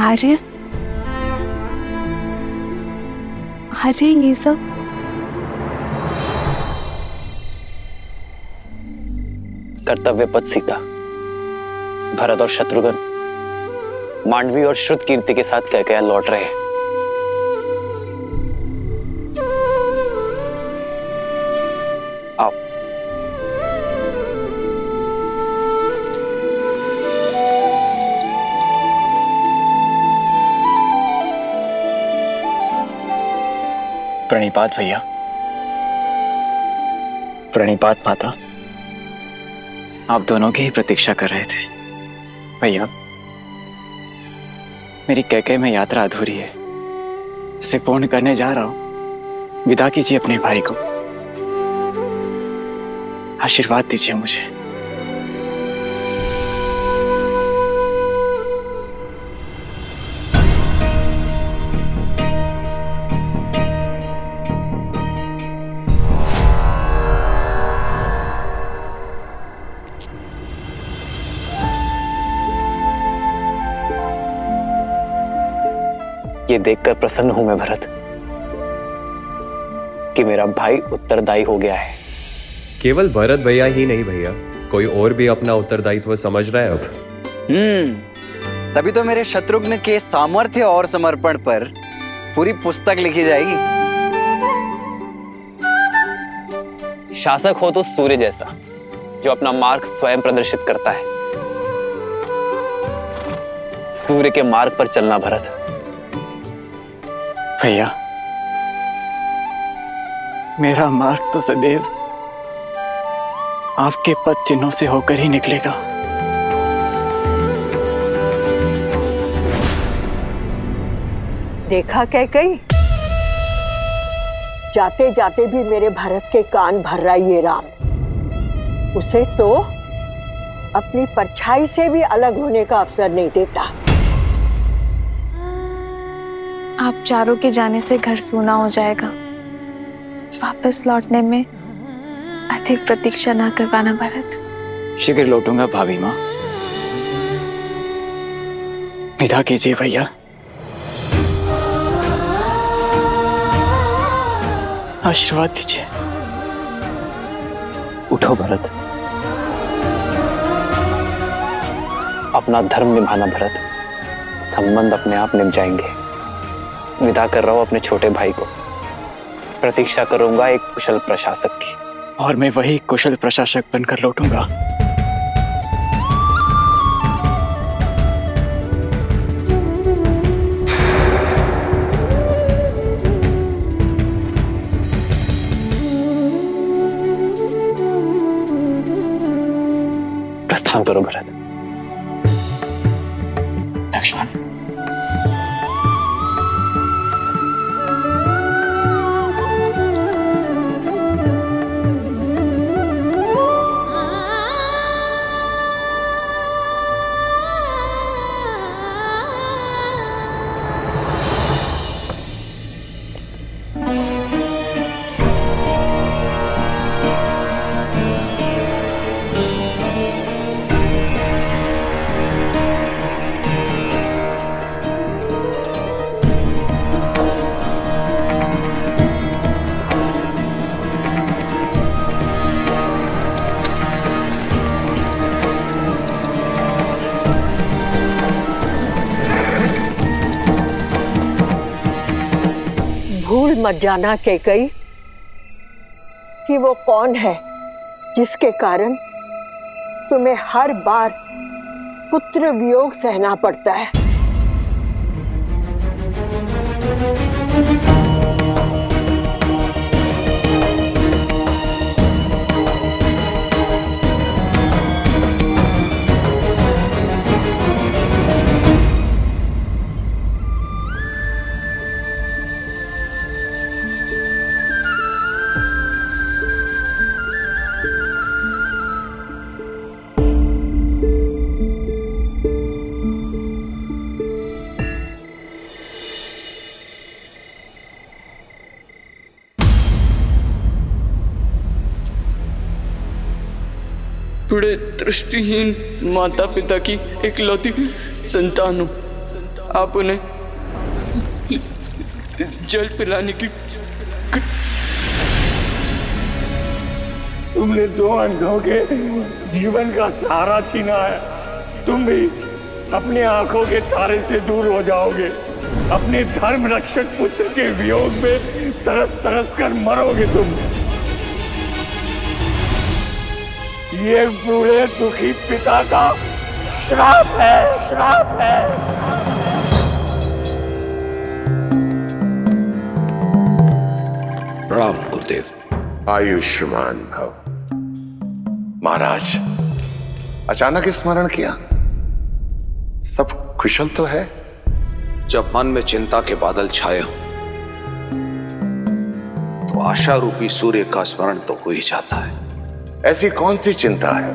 आर्य, आर्य ये सब कर्तव्य पथ सीता, भरत और शत्रुघ्न मांडवी और श्रुत कीर्ति के साथ कैकेयी लौट रहे हैं। आओ। प्रणिपात भैया, प्रणिपात माता। आप दोनों की ही प्रतीक्षा कर रहे थे। भैया, मेरी कैकेयी में यात्रा अधूरी है, उसे पूर्ण करने जा रहा हूं। विदा कीजिए अपने भाई को, आशीर्वाद दीजिए मुझे। ये देखकर प्रसन्न हूं मैं भरत कि मेरा भाई उत्तरदायी हो गया है। केवल भरत भैया ही नहीं भैया, कोई और भी अपना उत्तरदायित्व समझ रहा है अब। तभी तो मेरे शत्रुघ्न के सामर्थ्य और समर्पण पर पूरी पुस्तक लिखी जाएगी। शासक हो तो सूर्य जैसा, जो अपना मार्ग स्वयं प्रदर्शित करता है। सूर्य के मार्ग पर चलना भरत। भैया, मेरा मार्ग तो सदैव आपके पद चिन्हों से होकर ही निकलेगा। देखा कैकेयी, जाते जाते भी मेरे भरत के कान भर रहा ये राम। उसे तो अपनी परछाई से भी अलग होने का अवसर नहीं देता। आप चारों के जाने से घर सूना हो जाएगा। वापस लौटने में अधिक प्रतीक्षा ना करवाना भरत। शीघ्र लौटूंगा भाभी माँ। विदा कीजिए भैया। आशीर्वाद दीजिए। उठो भरत, अपना धर्म निभाना भरत। संबंध अपने आप निभ जाएंगे। विदा कर रहा हूं अपने छोटे भाई को। प्रतीक्षा करूंगा एक कुशल प्रशासक की। और मैं वही कुशल प्रशासक बनकर लौटूंगा। प्रस्थान करो भरत। लक्ष्मण, भूल मत जाना कैकेयी कि वो कौन है जिसके कारण तुम्हें हर बार पुत्र वियोग सहना पड़ता है। बड़े दृष्टिहीन माता पिता की इकलौती संतान हूं। आप उन्हें जल पिलाने की। तुमने दो अंधों के जीवन का सहारा छीना है। तुम भी अपनी आंखों के तारे से दूर हो जाओगे। अपने धर्म रक्षक पुत्र के वियोग में तरस तरस कर मरोगे तुम। ये बूढ़े दुखी पिता का श्राप है, श्राप है। प्रणाम गुरुदेव। आयुष्मान भव। महाराज, अचानक स्मरण किया, सब कुशल तो है? जब मन में चिंता के बादल छाए हों तो आशा रूपी सूर्य का स्मरण तो हो ही जाता है। ऐसी कौन सी चिंता है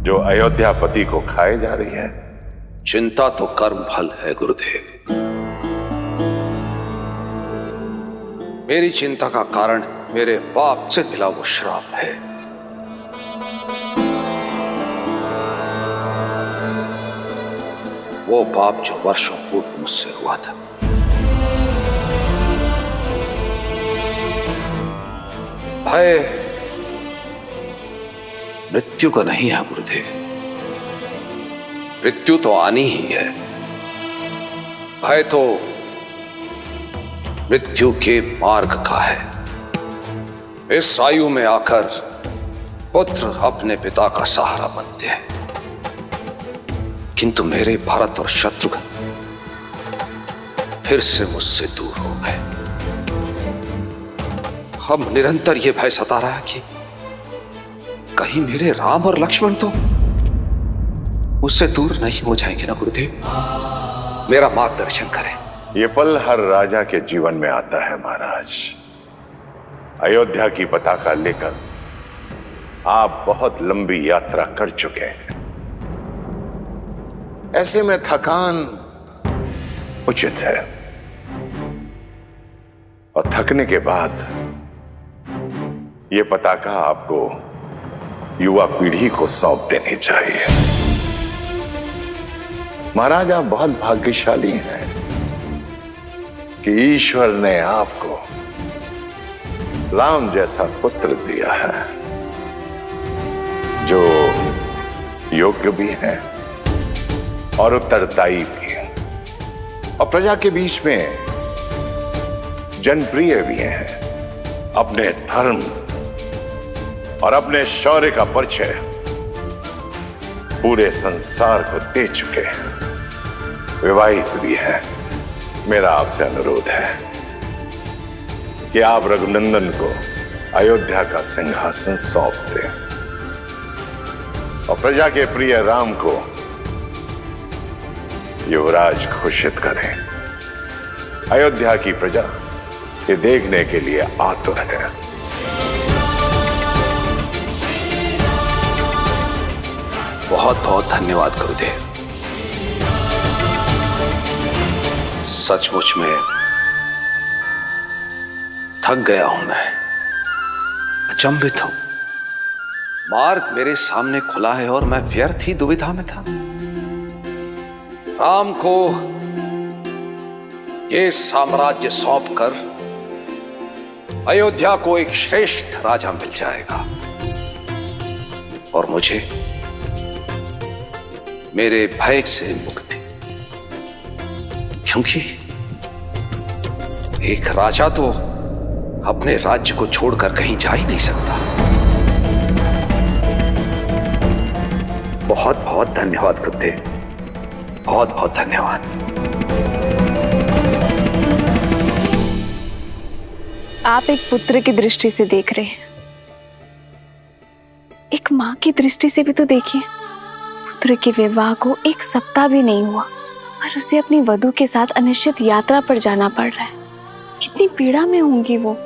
जो अयोध्यापति को खाए जा रही है? चिंता तो कर्म फल है गुरुदेव। मेरी चिंता का कारण मेरे पाप से मिला वो श्राप है। वो पाप जो वर्षों पूर्व मुझसे हुआ था। भय मृत्यु का नहीं है गुरुदेव। मृत्यु तो आनी ही है। भय तो मृत्यु के मार्ग का है। इस आयु में आकर पुत्र अपने पिता का सहारा बनते हैं, किंतु मेरे भरत और शत्रुघ्न फिर से मुझसे दूर हो गए। हम निरंतर यह भय सता रहा है कि कहीं मेरे राम और लक्ष्मण तो मुझसे दूर नहीं हो जाएंगे ना गुरुदेव। मेरा मार्गदर्शन करें। ये पल हर राजा के जीवन में आता है महाराज। अयोध्या की पताका लेकर आप बहुत लंबी यात्रा कर चुके हैं। ऐसे में थकान उचित है, और थकने के बाद ये पताका आपको युवा पीढ़ी को सौंप देनी चाहिए। महाराज, आप बहुत भाग्यशाली हैं कि ईश्वर ने आपको राम जैसा पुत्र दिया है, जो योग्य भी है और उत्तरदायी भी है, और प्रजा के बीच में जनप्रिय भी हैं। अपने धर्म और अपने शौर्य का परिचय पूरे संसार को दे चुके हैं। विवाहित भी है। मेरा आपसे अनुरोध है कि आप रघुनंदन को अयोध्या का सिंहासन सौंप दें और प्रजा के प्रिय राम को युवराज घोषित करें। अयोध्या की प्रजा ये देखने के लिए आतुर है। बहुत बहुत धन्यवाद गुरुदेव। सचमुच में थक गया हूं मैं, अचंभित हूं। मार्ग मेरे सामने खुला है और मैं व्यर्थ ही दुविधा में था। राम को ये साम्राज्य सौंपकर अयोध्या को एक श्रेष्ठ राजा मिल जाएगा, और मुझे मेरे भय से मुक्ति। क्योंकि एक राजा तो अपने राज्य को छोड़कर कहीं जा ही नहीं सकता। बहुत बहुत धन्यवाद गुरुदेव, बहुत बहुत धन्यवाद। आप एक पुत्र की दृष्टि से देख रहे हैं, एक माँ की दृष्टि से भी तो देखिए। पुत्र के विवाह को 1 सप्ताह भी नहीं हुआ और उसे अपनी वधू के साथ अनिश्चित यात्रा पर जाना पड़ रहा है। कितनी पीड़ा में होंगी वो।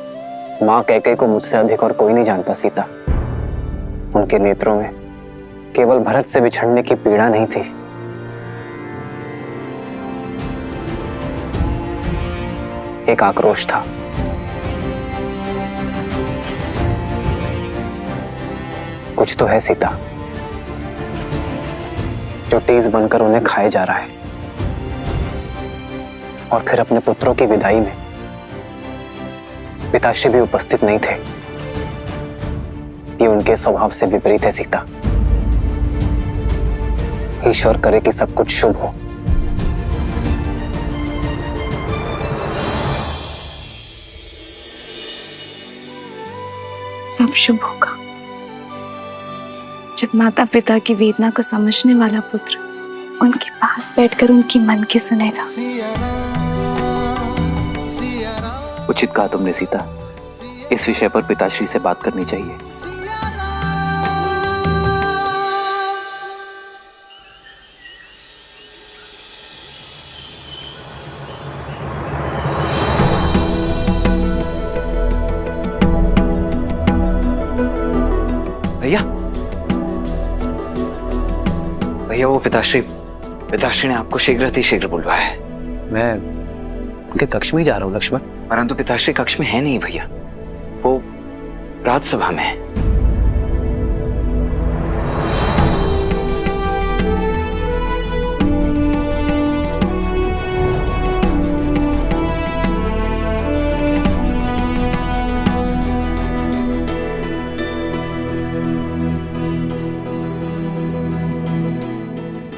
माँ कैकेयी को मुझसे अधिक और कोई नहीं जानता सीता। उनके नेत्रों में केवल भरत से बिछड़ने की पीड़ा नहीं थी, एक आक्रोश था। कुछ तो है सीता जो तेज बनकर उन्हें खाए जा रहा है। और फिर अपने पुत्रों की विदाई में पिताश्री भी उपस्थित नहीं थे। ये उनके स्वभाव से विपरीत है सीता। ईश्वर करे कि सब कुछ शुभ हो। सब शुभ होगा जब माता पिता की वेदना को समझने वाला पुत्र उनके पास बैठकर उनकी मन की सुनेगा। उचित कहा तुमने सीता। इस विषय पर पिताश्री से बात करनी चाहिए। भैया भैया, वो पिताश्री ने आपको शीघ्र बुलवाया है। मैं उनके कक्ष में ही जा रहा हूँ लक्ष्मण। परंतु पिताश्री कक्ष में है नहीं भैया, वो राजसभा में है।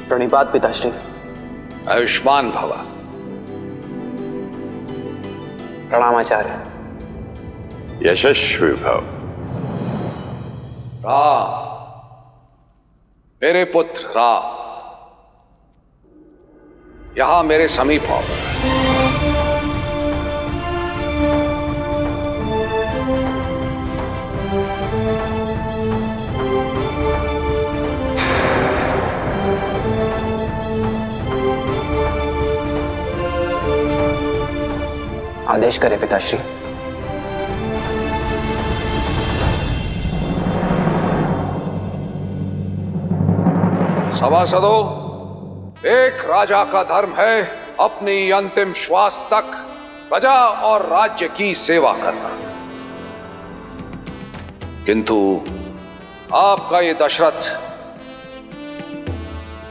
प्रणिपात पिताश्री। आयुष्मान भवा। प्रणाम आचार्य। यशस्वी भव। राम, मेरे पुत्र राम, यहां मेरे समीप आओ। आदेश करे पिताश्री। सभासदों, एक राजा का धर्म है अपनी अंतिम श्वास तक प्रजा और राज्य की सेवा करना। किंतु आपका ये दशरथ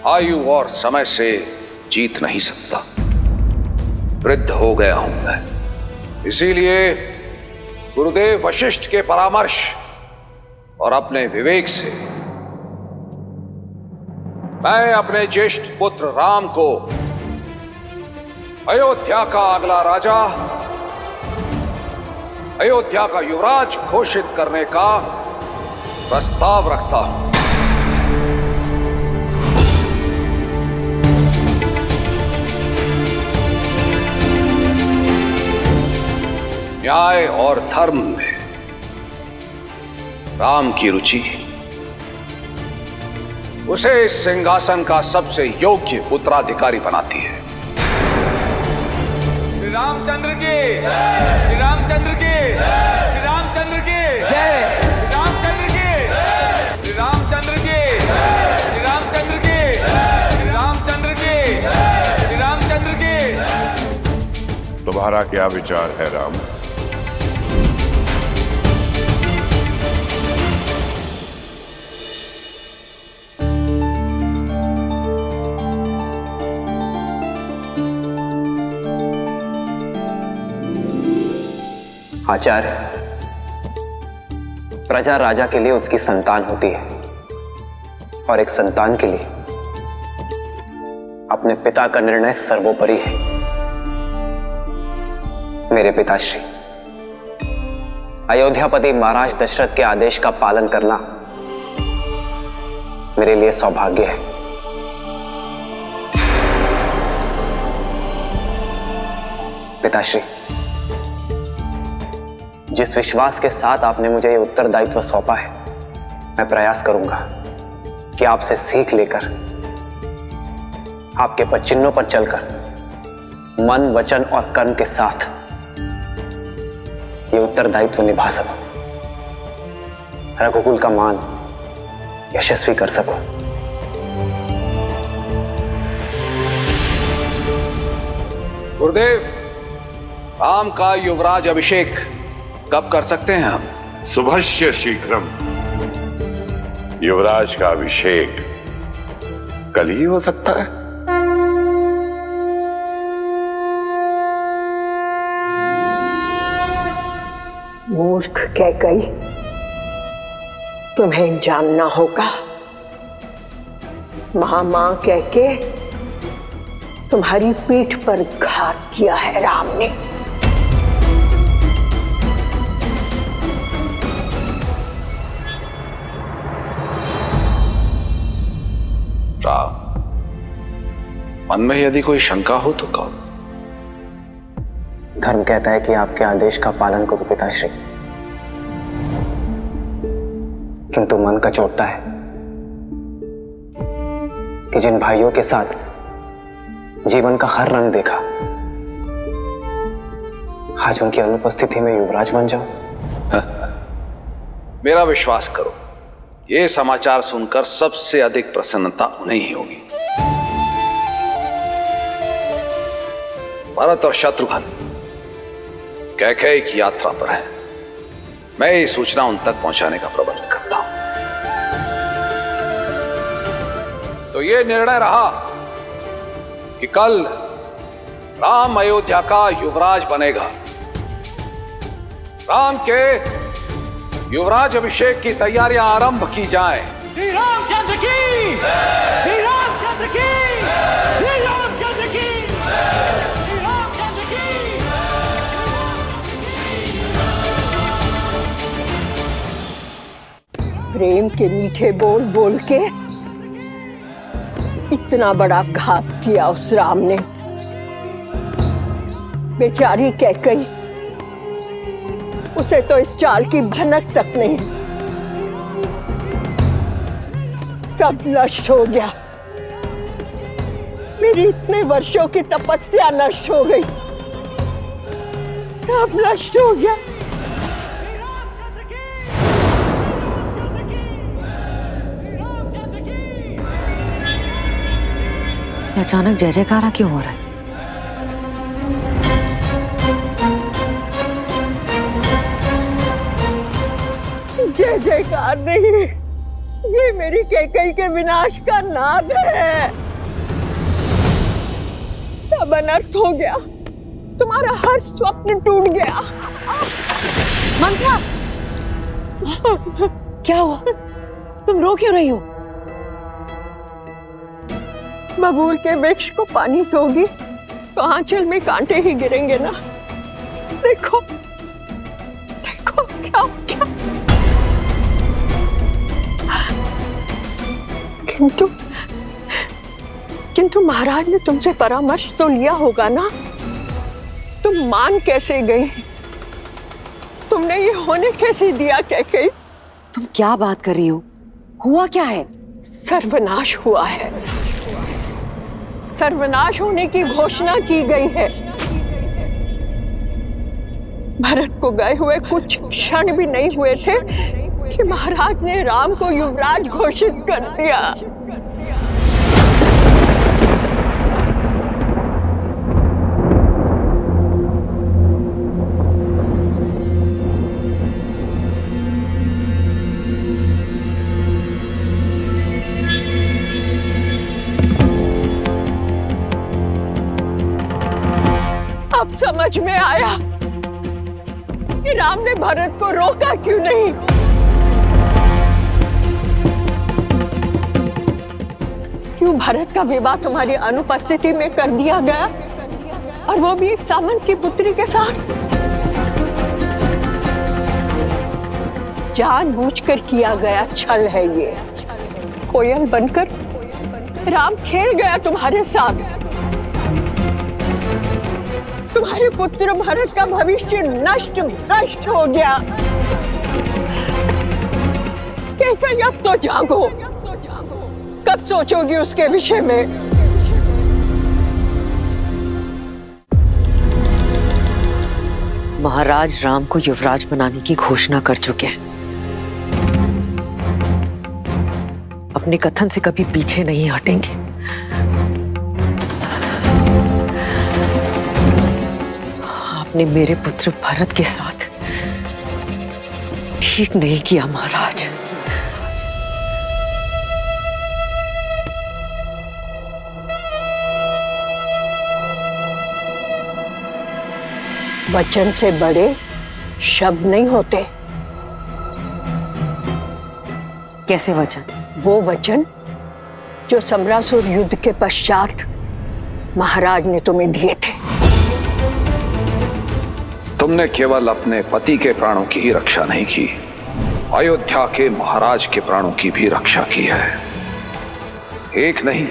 आयु और समय से जीत नहीं सकता। वृद्ध हो गया हूं मैं। इसीलिए गुरुदेव वशिष्ठ के परामर्श और अपने विवेक से मैं अपने ज्येष्ठ पुत्र राम को अयोध्या का अगला राजा, अयोध्या का युवराज घोषित करने का प्रस्ताव रखता हूं। न्याय और धर्म में राम की रुचि उसे इस सिंहासन का सबसे योग्य उत्तराधिकारी बनाती है। श्री रामचंद्र की, श्री रामचंद्र की, श्री रामचंद्र की जय, श्री रामचंद्र की, श्री रामचंद्र की, श्री रामचंद्र की, श्री रामचंद्र की, श्री रामचंद्र की। तुम्हारा क्या विचार है राम? आचार्य, प्रजा राजा के लिए उसकी संतान होती है और एक संतान के लिए अपने पिता का निर्णय सर्वोपरि है। मेरे पिताश्री, अयोध्यापति महाराज दशरथ के आदेश का पालन करना मेरे लिए सौभाग्य है। पिताश्री, जिस विश्वास के साथ आपने मुझे ये उत्तरदायित्व सौंपा है, मैं प्रयास करूंगा कि आपसे सीख लेकर आपके पदचिन्हों पर चलकर मन, वचन और कर्म के साथ ये उत्तरदायित्व निभा सकूं, रघुकुल का मान यशस्वी कर सकूं। गुरुदेव, राम का युवराज अभिषेक कब कर सकते हैं हम? शुभस्य शीघ्रम। युवराज का अभिषेक कल ही हो सकता है। मूर्ख कैकई, तुम्हें जानना होगा। मां मां कह के तुम्हारी पीठ पर घात किया है राम ने। राम, मन में यदि कोई शंका हो तो कहो। धर्म कहता है कि आपके आदेश का पालन करो पिताश्री, किंतु मन का चोटता है कि जिन भाइयों के साथ जीवन का हर रंग देखा, आज उनकी अनुपस्थिति में युवराज बन जाऊं। मेरा विश्वास करो, ये समाचार सुनकर सबसे अधिक प्रसन्नता उन्हें ही होगी। भरत और शत्रुघ्न कैकेयी की यात्रा पर हैं। मैं ये सूचना उन तक पहुंचाने का प्रबंध करता हूं। तो ये निर्णय रहा कि कल राम अयोध्या का युवराज बनेगा। राम के युवराज अभिषेक की तैयारियां आरंभ की जाएं। श्री रामचंद्र की, श्री रामचंद्र की, श्री रामचंद्र की, श्री रामचंद्र की। प्रेम के मीठे बोल बोल के इतना बड़ा घात किया उस राम ने। बेचारी कैकेयी, उसे तो इस चाल की भनक तक नहीं। सब नष्ट हो गया। मेरी इतने वर्षों की तपस्या नष्ट हो गई, सब नष्ट हो गया। अचानक जय जयकारा क्यों हो रहा है? जय जयकार नहीं, ये मेरी कैकेयी के विनाश का नाद है। सब अनर्थ हो गया, तुम्हारा हर स्वप्न टूट गया। मंत्रा, क्या हुआ? तुम रो क्यों रही हो? बबूल के वृक्ष को पानी दोगी तो आंचल में कांटे ही गिरेंगे ना। देखो देखो क्या क्या। किंतु महाराज ने तुमसे परामर्श तो लिया होगा ना। तुम मान कैसे गई? तुमने ये होने कैसे दिया कैकेयी? तुम क्या बात कर रही हो? हुआ क्या है? सर्वनाश हुआ है। सर्वनाश होने की घोषणा की गई है। भरत को गए हुए कुछ क्षण भी नहीं हुए थे कि महाराज ने राम को युवराज घोषित कर दिया। अब समझ में आया कि राम ने भरत को रोका क्यों नहीं। क्यों भरत का विवाह तुम्हारी अनुपस्थिति में कर दिया गया, और वो भी एक सामंत की पुत्री के साथ। जानबूझकर किया गया छल है ये। कोयल बनकर राम खेल गया तुम्हारे साथ। तुम्हारे पुत्र भरत का भविष्य नष्ट भ्रष्ट हो गया। कैकेयी, अब तो जागो। कब सोचोगी उसके विषय में? महाराज राम को युवराज बनाने की घोषणा कर चुके हैं। अपने कथन से कभी पीछे नहीं हटेंगे। आपने मेरे पुत्र भरत के साथ ठीक नहीं किया महाराज। वचन से बड़े शब्द नहीं होते, कैसे वचन? वो वचन जो समरासुर युद्ध के पश्चात महाराज ने तुम्हें दिए थे। तुमने केवल अपने पति के प्राणों की ही रक्षा नहीं की, अयोध्या के महाराज के प्राणों की भी रक्षा की है। एक नहीं,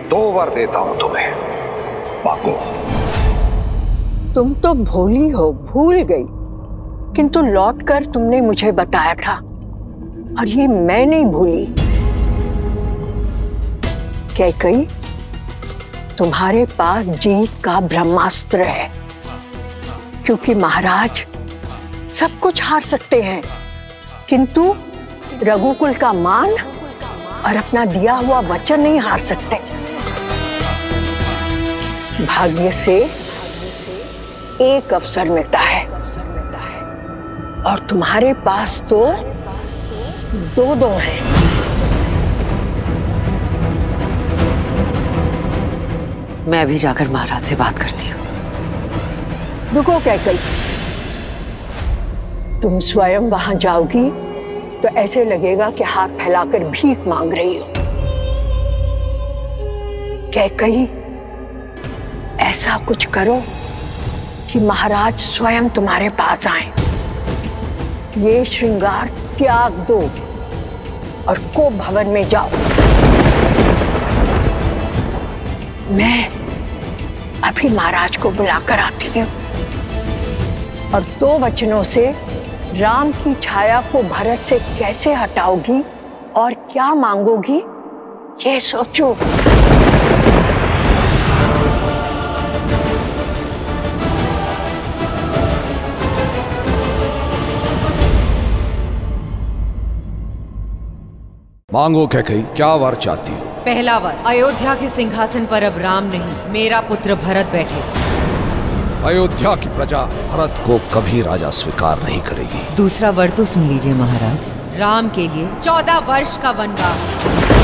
2 वर देता हूं तुम्हें, मांगो। तुम तो भोली हो, भूल गई, किंतु लौटकर तुमने मुझे बताया था, और ये मैं नहीं भूली। कैकई, तुम्हारे पास जीत का ब्रह्मास्त्र है, क्योंकि महाराज सब कुछ हार सकते हैं, किंतु रघुकुल का मान और अपना दिया हुआ वचन नहीं हार सकते। भाग्य से एक अवसर मिलता है, और तुम्हारे पास तो 2 हैं। मैं अभी जाकर महाराज से बात करती हूँ। रुको कैकई, तुम स्वयं वहां जाओगी तो ऐसे लगेगा कि हाथ फैलाकर भीख मांग रही हो। कैकई, ऐसा कुछ करो कि महाराज स्वयं तुम्हारे पास आए। ये श्रृंगार त्याग दो और कोप भवन में जाओ। मैं अभी महाराज को बुलाकर आती हूँ, और 2 वचनों से राम की छाया को भरत से कैसे हटाओगी और क्या मांगोगी, ये सोचो। मांगो कैकई, क्या वर चाहती हो? पहला वर, अयोध्या के सिंहासन पर अब राम नहीं, मेरा पुत्र भरत बैठे। अयोध्या की प्रजा भरत को कभी राजा स्वीकार नहीं करेगी। दूसरा वर तो सुन लीजिए महाराज, राम के लिए 14 वर्ष का वनवास।